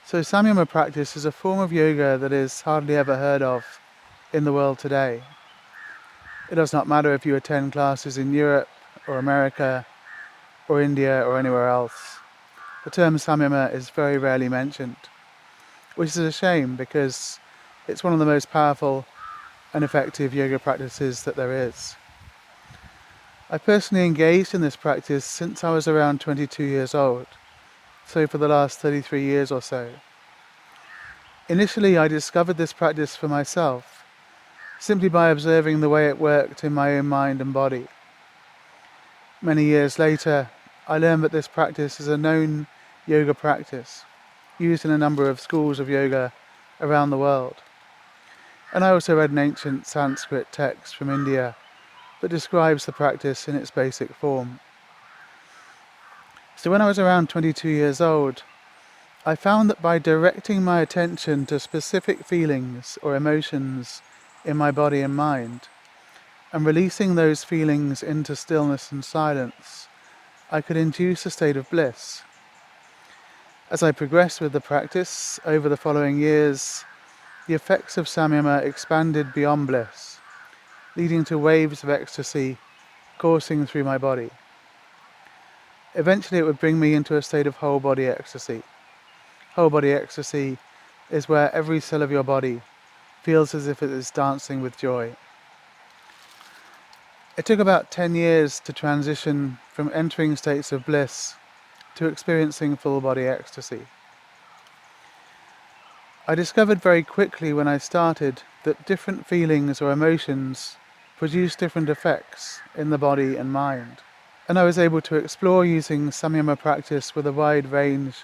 So Samyama practice is a form of yoga that is hardly ever heard of in the world today. It does not matter if you attend classes in Europe or America or India or anywhere else. The term Samyama is very rarely mentioned, which is a shame because it's one of the most powerful and effective yoga practices that there is. I personally engaged in this practice since I was around 22 years old, so for the last 33 years or so. Initially, I discovered this practice for myself, simply by observing the way it worked in my own mind and body. Many years later, I learned that this practice is a known yoga practice, used in a number of schools of yoga around the world. And I also read an ancient Sanskrit text from India that describes the practice in its basic form. So when I was around 22 years old, I found that by directing my attention to specific feelings or emotions in my body and mind, and releasing those feelings into stillness and silence, I could induce a state of bliss. As I progressed with the practice over the following years, the effects of Samyama expanded beyond bliss, leading to waves of ecstasy coursing through my body. Eventually it would bring me into a state of whole body ecstasy. Whole body ecstasy is where every cell of your body feels as if it is dancing with joy. It took about 10 years to transition from entering states of bliss to experiencing full body ecstasy. I discovered very quickly when I started that different feelings or emotions produce different effects in the body and mind. And I was able to explore using Samyama practice with a wide range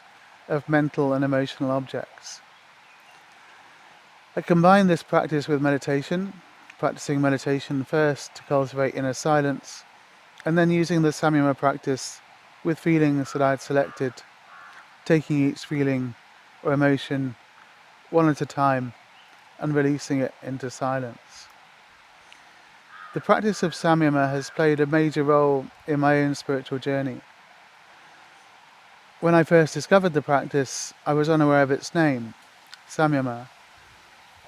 of mental and emotional objects. I combined this practice with meditation, practicing meditation first to cultivate inner silence, and then using the Samyama practice with feelings that I had selected, taking each feeling or emotion one at a time and releasing it into silence. The practice of Samyama has played a major role in my own spiritual journey. When I first discovered the practice, I was unaware of its name, Samyama,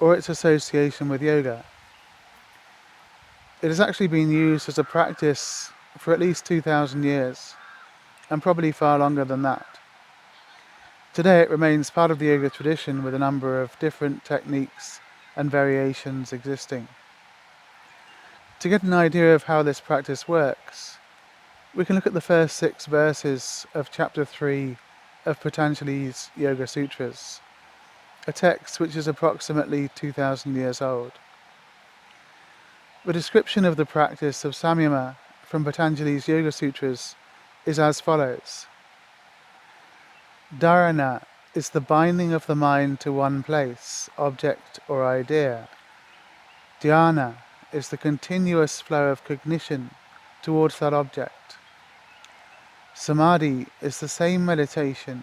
or its association with yoga. It has actually been used as a practice for at least 2,000 years, and probably far longer than that. Today it remains part of the yoga tradition with a number of different techniques and variations existing. To get an idea of how this practice works, we can look at the first 6 verses of chapter 3 of Patanjali's Yoga Sutras, a text which is approximately 2,000 years old. The description of the practice of Samyama from Patanjali's Yoga Sutras is as follows. Dharana is the binding of the mind to one place, object or idea. Dhyana is the continuous flow of cognition towards that object. Samadhi is the same meditation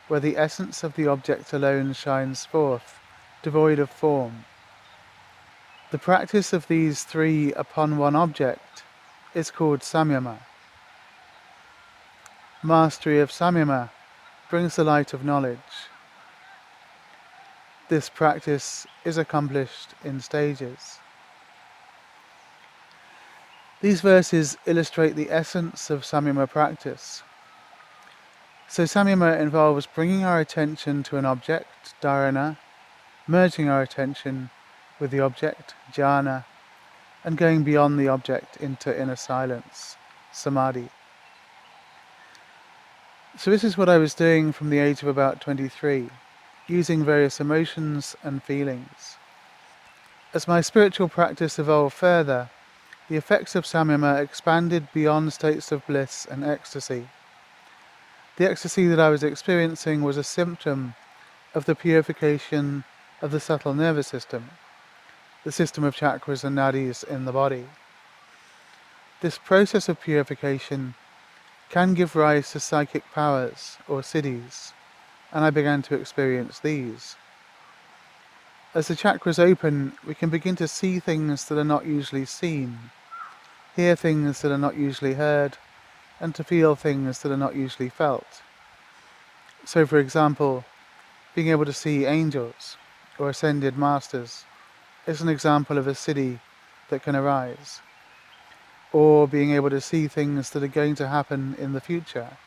where the essence of the object alone shines forth, devoid of form. The practice of these 3 upon one object is called Samyama. Mastery of Samyama brings the light of knowledge. This practice is accomplished in stages. These verses illustrate the essence of Samyama practice. So Samyama involves bringing our attention to an object, dharana, merging our attention with the object, jhana, and going beyond the object into inner silence, samadhi. So this is what I was doing from the age of about 23, using various emotions and feelings. As my spiritual practice evolved further, the effects of Samyama expanded beyond states of bliss and ecstasy. The ecstasy that I was experiencing was a symptom of the purification of the subtle nervous system, the system of chakras and nadis in the body. This process of purification can give rise to psychic powers or siddhis, and I began to experience these. As the chakras open, we can begin to see things that are not usually seen, hear things that are not usually heard, and to feel things that are not usually felt. So for example, Being able to see angels or ascended masters is an example of a siddhi that can arise. Or being able to see things that are going to happen in the future.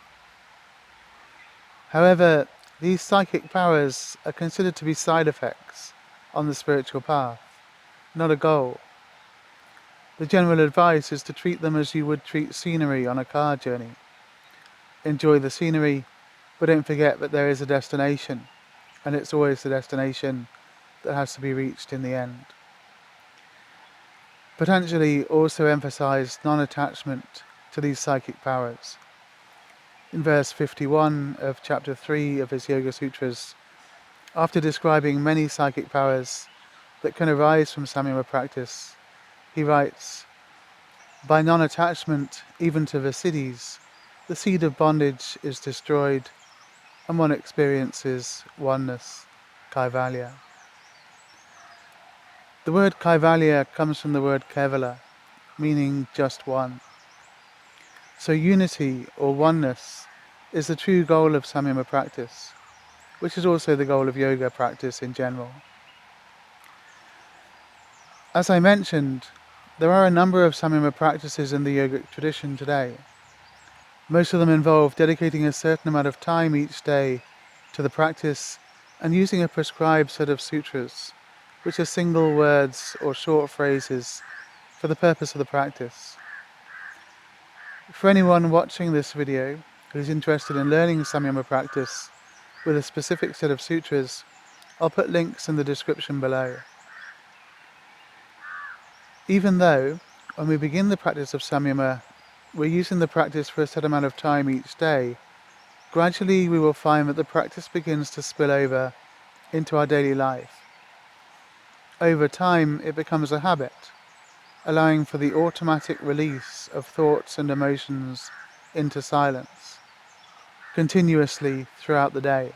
However, these psychic powers are considered to be side effects on the spiritual path, not a goal. The general advice is to treat them as you would treat scenery on a car journey. Enjoy the scenery, but don't forget that there is a destination, and it's always the destination that has to be reached in the end. Patanjali also emphasized non-attachment to these psychic powers. In verse 51 of chapter 3 of his Yoga Sutras, after describing many psychic powers that can arise from Samyama practice, he writes, "By non-attachment even to the siddhis, the seed of bondage is destroyed, and one experiences oneness, kaivalya." The word kaivalya comes from the word kevala, meaning just one. So unity or oneness is the true goal of Samyama practice, which is also the goal of yoga practice in general. As I mentioned, there are a number of Samyama practices in the yogic tradition today. Most of them involve dedicating a certain amount of time each day to the practice and using a prescribed set of sutras, which are single words or short phrases for the purpose of the practice. For anyone watching this video who is interested in learning Samyama practice with a specific set of sutras, I'll put links in the description below. Even though, when we begin the practice of Samyama, we're using the practice for a set amount of time each day, gradually we will find that the practice begins to spill over into our daily life. Over time, it becomes a habit, allowing for the automatic release of thoughts and emotions into silence, continuously throughout the day.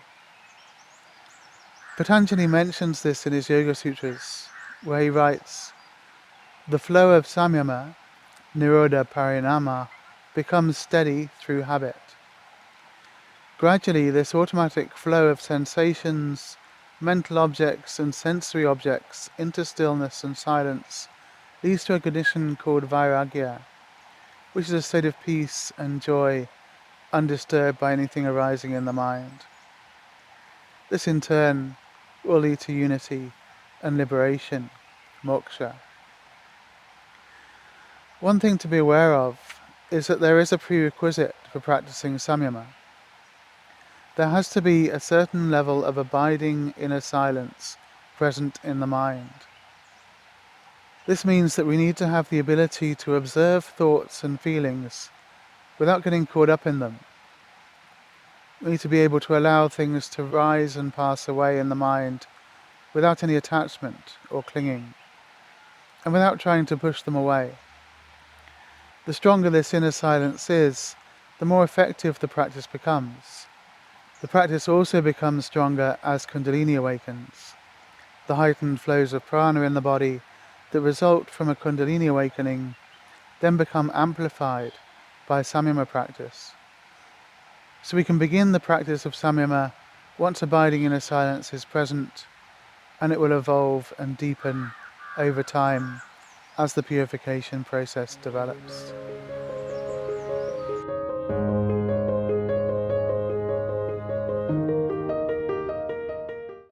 Patanjali mentions this in his Yoga Sutras, where he writes, "The flow of Samyama, Nirodha Parinama, becomes steady through habit. Gradually, this automatic flow of sensations, mental objects and sensory objects into stillness and silence leads to a condition called vairagya, which is a state of peace and joy, undisturbed by anything arising in the mind. This in turn will lead to unity and liberation, moksha." One thing to be aware of is that there is a prerequisite for practicing Samyama. There has to be a certain level of abiding inner silence present in the mind. This means that we need to have the ability to observe thoughts and feelings without getting caught up in them. We need to be able to allow things to rise and pass away in the mind without any attachment or clinging, and without trying to push them away. The stronger this inner silence is, the more effective the practice becomes. The practice also becomes stronger as Kundalini awakens. The heightened flows of prana in the body that result from a Kundalini awakening then become amplified by Samyama practice. So we can begin the practice of Samyama once abiding inner silence is present, and it will evolve and deepen over time as the purification process develops.